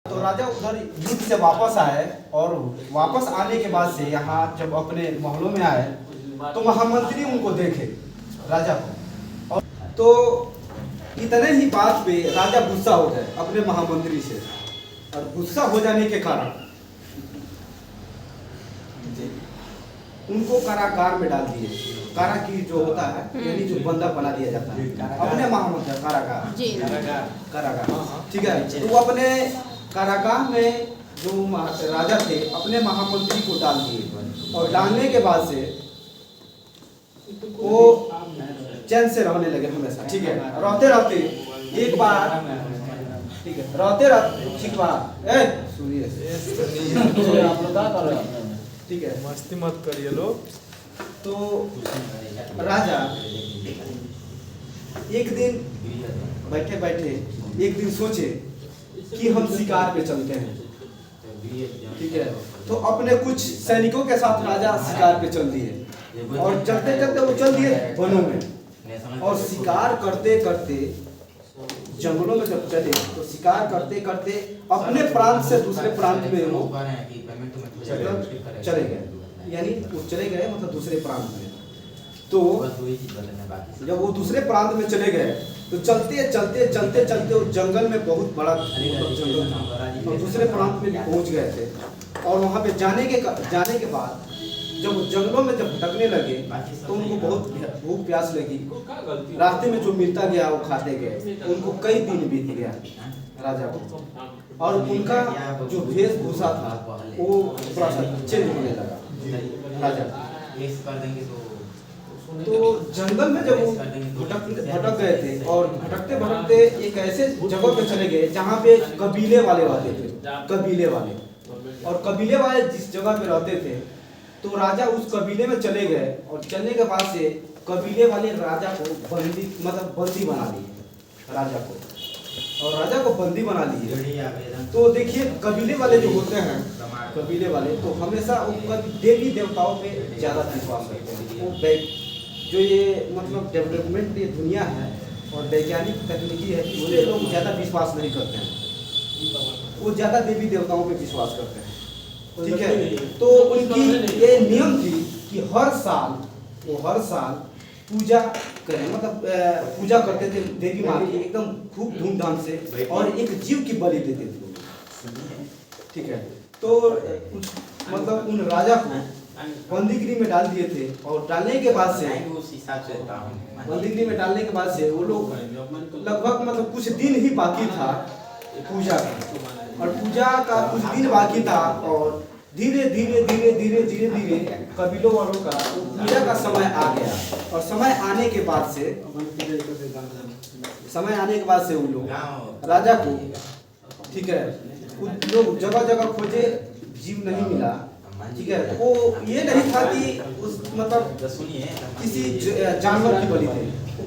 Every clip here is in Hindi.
तो राजा उधर युद्ध से वापस आए और वापस आने के बाद से यहाँ जब अपने महलों में आए तो महामंत्री उनको देखे राजा को, और तो इतने ही बात पे राजा गुस्सा हो गए अपने महामंत्री से, और गुस्सा हो जाने के कारण उनको कारागार में डाल दिए। कारा की जो होता है यानी जो बंधक बना दिया जाता है अपने महामंत्री कारागार, ठीक है। तो वो अपने कारागार में जो राजा थे अपने महामंत्री को डाल दिए, और डालने के बाद से वो चैन से रहने लगे हमेशा, ठीक है। रहते रहते एक बार, ठीक है, रहते रहते ठीक बात सुनिए आप लोग क्या कर रहे हैं, ठीक है, मस्ती मत करिए लोग। तो राजा एक दिन बैठे बैठे एक दिन सोचे कि हम शिकार पे चलते हैं, ठीक है। तो अपने कुछ सैनिकों के साथ राजा शिकार पे चल दिए, और चलते चलते वो चल दिए वनों में, और शिकार करते करते जंगलों में जब चले तो शिकार करते करते अपने प्रांत से दूसरे प्रांत में वो चले गए, यानी वो चले गए मतलब दूसरे प्रांत में। तो जब वो दूसरे प्रांत में चले गए तो चलते चलते चलते चलते वो जंगल में बहुत बड़ा जंगल था, और दूसरे प्रांत में पहुंच गए थे। और वहां पे जाने के बाद जब जंगलों में जब भटकने लगे तो उनको बहुत भूख प्यास लगी, रास्ते में जो मिलता गया वो खाते गए। उनको कई दिन बीत गया राजा को, और उनका जो वेशभूषा था वो थोड़ा सा चेंज होने लगा राजा। तो जंगल में जब वो भटक गए थे, और भटकते भटकते एक ऐसे जगह पे चले गए जहाँ पे कबीले वाले रहते थे, कबीले वाले, और कबीले वाले जिस जगह पे रहते थे तो राजा उस कबीले में चले गए, और चलने के बाद से कबीले वाले राजा को बंदी मतलब बंदी बना लिए राजा को, और राजा को बंदी बना लिए। तो देखिए कबीले वाले जो होते हैं कबीले वाले तो हमेशा वो देवी देवताओं पे ज़्यादा विश्वास करते हैं। वो जो ये मतलब डेवलपमेंट ये दुनिया है और वैज्ञानिक तकनीकी है, इसलिए लोग ज़्यादा विश्वास नहीं करते हैं, वो ज़्यादा देवी देवताओं पे विश्वास करते हैं, ठीक है। तो उनकी ये नियम थी कि हर साल पूजा करें, मतलब पूजा करते थे देवी माँ की एकदम खूब धूमधाम से, और एक जीव की बलि देते थे, ठीक है। तो मतलब उन राजा को बंदीगृह में डाल दिए थे, और डालने के बाद से बंदीगृह में डालने के बाद से वो लोग लगभग मतलब कुछ दिन ही बाकी था पूजा का, और पूजा का कुछ दिन बाकी था, और धीरे धीरे धीरे धीरे धीरे धीरे कबीलों वालों का पूजा का समय आ गया। और समय आने के बाद से वो लोग राजा को, ठीक है, कुछ लोग जगह जगह खोजे, जीव नहीं मिला, ठीक है। वो ये नहीं था कि उस मतलब किसी जानवर की बलि दे,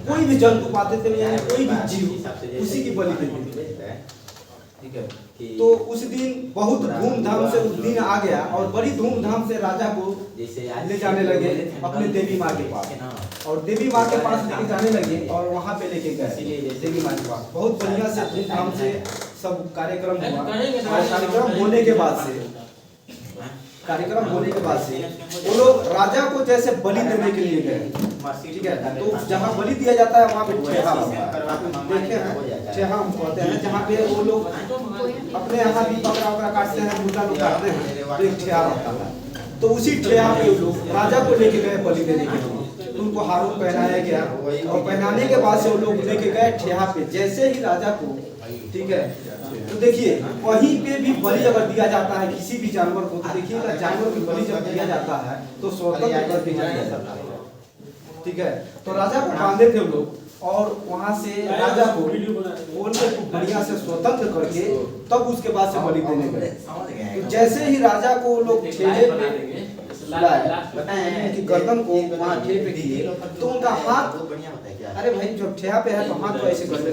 कोई भी जंतु पाते थे यानी कोई भी जीव उसी की बलि देते थे, ठीक है। तो उस दिन बहुत धूमधाम से उस दिन आ गया, और बड़ी धूमधाम से राजा को ले जाने लगे अपने देवी माँ के पास, और देवी माँ के पास लेके जाने लगे, और वहाँ पे लेके गए देवी माँ के पास। बहुत बढ़िया से धूमधाम से सब कार्यक्रम हुआ, और कार्यक्रम होने के बाद से वो लोग राजा को जैसे बलि देने के लिए गए, ठीक है। तो जहाँ बलि दिया जाता है वहाँ पे ठेहा होता है, देखे हैं ठेहा हम कहते हैं, जहाँ पे वो लोग अपने यहाँ भी बकरा वकरा काटते हैं, मुर्गा लोग काटते हैं, तो एक ठेहा होता है। तो उसी ठेहा पे वो लोग राजा को लेके गए बलि देने के लिए, तो उनको हारून पहनाया गया, और पहनाने के बाद से वो लोग लेके गए ठेहा पे। जैसे ही राजा को, ठीक है, तो देखिए वहीं पे भी बलि अगर दिया जाता है किसी भी जानवर को, तो देखिएगा जानवर की बलि जब दिया जाता है तो स्वतंत्र करके दिया जाता है, ठीक है। तो राजा को बांधे थे लोग, और वहां से राजा को बोल के बढ़िया से स्वतंत्र करके तब उसके बाद से बलि देने गए। तो जैसे ही राजा को लोग ठेले पे लाए कि गर्दन को वहाँ ठेले पे किए, तो उनका हाथ, अरे भाई जब ठेहा पे है तो हाथ तो ऐसे करते,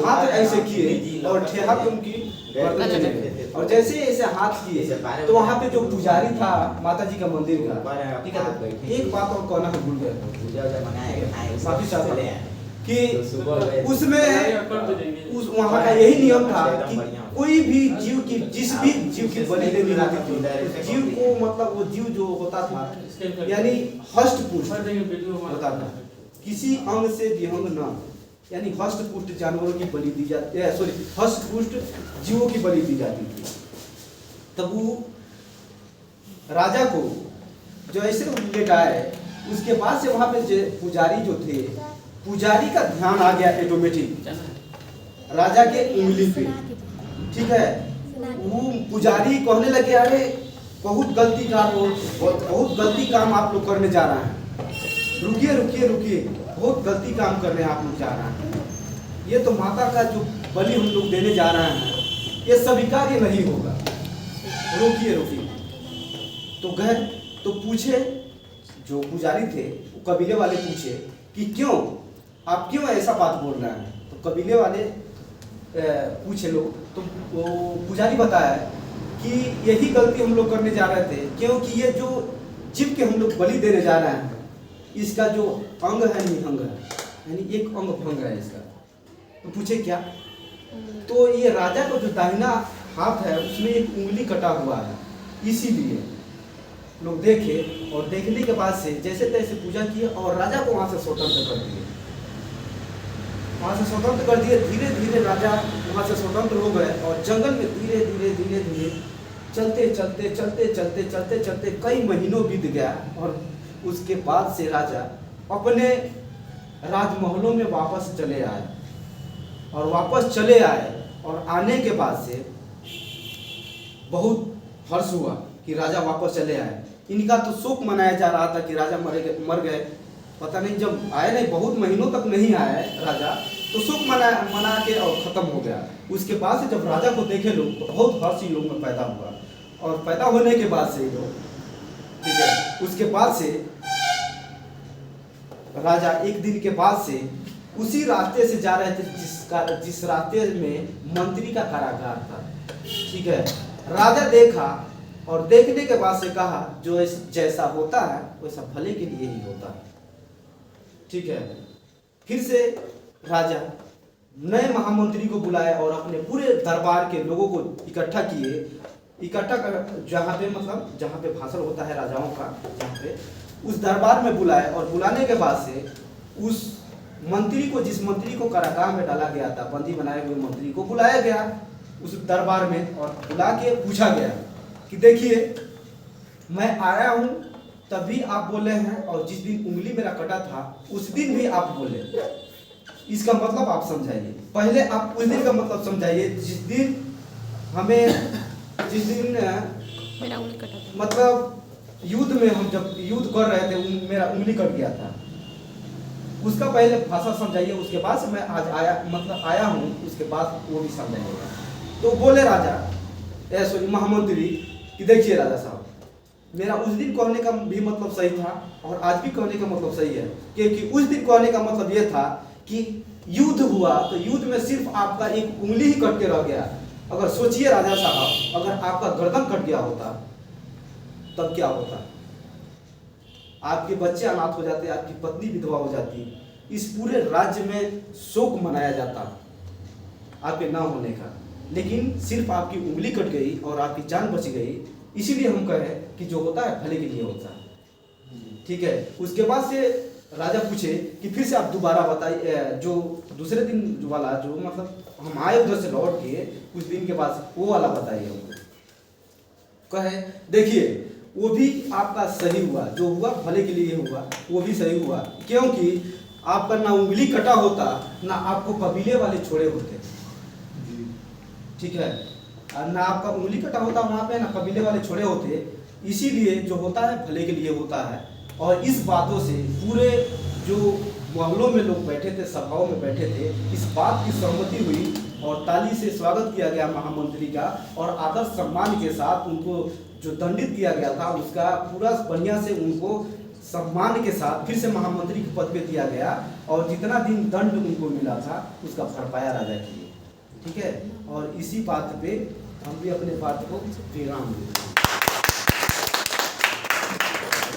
हाथ ऐसे किए और ठेहा पे उनकी गर्दन चले गए। और जैसे ऐसे हाथ किए तो वहाँ पे जो पुजारी था माता जी का मंदिर का, ठीक है, एक बात और कहना भूल गए, माफी चाहता कि उसमें उस वहाँ का यही नियम था कि कोई भी जीव की, जिस भी जीव की बलि देनी होती थी, जीव को मतलब वो जीव जो होता था यानी हष्ट पुष्ट होता था, किसी अंग से विहंग न, यानी हष्ट पुष्ट जानवरों की बलि दी जाती है, सॉरी हष्ट पुष्ट जीवों की बलि दी जाती थी। तब वो राजा को जो ऐसे लेटाए, उसके बाद से वहां पे पुजारी जो थे, पुजारी का ध्यान आ गया ऑटोमेटिक राजा के उंगली पे, ठीक है। वो पुजारी कहने लगे अरे बहुत गलती काम आप लोग करने जा रहे हैं, रुकिए, बहुत गलती काम कर रहे हैं आप लोग जा रहे हैं, ये तो माता का जो बलि हम लोग देने जा रहे हैं ये स्वीकार्य नहीं होगा, रुकिए। तो गए तो पूछे, जो पुजारी थे वो कबीले वाले पूछे कि क्यों आप क्यों ऐसा बात बोल रहे हैं। तो कबीले वाले पूछे लोग, तो वो पुजारी बताया कि यही गलती हम लोग करने जा रहे थे, क्योंकि ये जो जीव के हम लोग बलि देने जा रहे हैं इसका जो अंग है निहंग है, यानी एक अंग भंग है इसका। तो पूछे क्या, तो ये राजा को जो दाहिना हाथ है उसमें एक उंगली कटा हुआ है, इसीलिए लोग देखे और देखने के बाद से जैसे तैसे पूजा किए और राजा को वहां से स्वतंत्र कर दिए, धीरे धीरे राजा वहां से स्वतंत्र हो गए और जंगल में धीरे धीरे चलते कई महीनों बीत गया और उसके बाद से राजा अपने राजमहलों में वापस चले आए और आने के बाद से बहुत हर्ष हुआ कि राजा वापस चले आए। इनका तो शोक मनाया जा रहा था कि राजा मर गए, पता नहीं जब आए नहीं, बहुत महीनों तक नहीं आए राजा, तो शोक मना के और खत्म हो गया। उसके बाद से जब राजा को देखे लोग तो बहुत हर्ष इन लोगों में पैदा हुआ और पैदा होने के बाद से लोग, ठीक है, उसके बाद से राजा एक दिन के बाद से उसी रास्ते से जा रहे थे जिस रास्ते में मंत्री का कारागार था, ठीक है। राजा देखा और देखने के बाद से कहा जो जैसा होता है वैसा भले के लिए ही होता है, ठीक है। फिर से राजा नए महामंत्री को बुलाए और अपने पूरे दरबार के लोगों को इकट्ठा कर जहाँ पे भाषण होता है राजाओं का, जहाँ पे उस दरबार में बुलाए और बुलाने के बाद से उस मंत्री को, जिस मंत्री को कारागार में डाला गया था, बंदी बनाए हुए मंत्री को बुलाया गया उस दरबार में और बुला के पूछा गया कि देखिए मैं आया हूँ तभी आप बोले हैं और जिस दिन उंगली मेरा कटा था उस दिन भी आप बोले, इसका मतलब आप समझाइए। पहले आप उस दिन का मतलब समझाइए जिस दिन मेरा उंगली कटा था, मतलब युद्ध में हम जब युद्ध कर रहे थे मेरा उंगली कट गया था, उसका पहले भाषा समझाइए, उसके बाद से मैं आज आया हूँ उसके बाद वो भी समझाइएगा। तो बोले राजा सॉरी महामंत्री कि देखिए राजा साहब, मेरा उस दिन कहने का भी मतलब सही था और आज भी कहने का मतलब सही है, क्योंकि उस दिन कहने का मतलब ये था कि युद्ध हुआ तो युद्ध में सिर्फ आपका एक उंगली ही कट के रह गया। अगर सोचिए राजा साहब, अगर आपका गर्दन कट गया होता तब क्या होता, आपके बच्चे अनाथ हो जाते, आपकी पत्नी विधवा हो जाती, इस पूरे राज्य में शोक मनाया जाता आपके ना होने का, लेकिन सिर्फ आपकी उंगली कट गई और आपकी जान बच गई। इसीलिए हम कहें कि जो होता है भले के लिए होता है, ठीक है। उसके बाद से राजा पूछे कि फिर से आप दोबारा बताइए, जो दूसरे दिन वाला जो मतलब हम आए उधर से लौट के कुछ दिन के बाद वो वाला बताइए हमको। कहे देखिए वो भी आपका सही हुआ, जो हुआ भले के लिए हुआ, वो भी सही हुआ, क्योंकि आपका ना उंगली कटा होता ना आपको कबीले वाले छोड़े होते, ठीक है, ना आपका उंगली कटा होता वहां पे, ना कबीले वाले छोड़े होते। इसीलिए जो होता है भले के लिए होता है। और इस बातों से पूरे जो महलों में लोग बैठे थे, सभाओं में बैठे थे, इस बात की सहमति हुई और ताली से स्वागत किया गया महामंत्री का और आदर सम्मान के साथ उनको जो दंडित किया गया था उसका पूरा बढ़िया से उनको सम्मान के साथ फिर से महामंत्री के पद पे दिया गया और जितना दिन दंड उनको मिला था उसका भरपाया राजा किए, ठीक है। और इसी बात पे हम भी अपने बात को विराम देते हैं।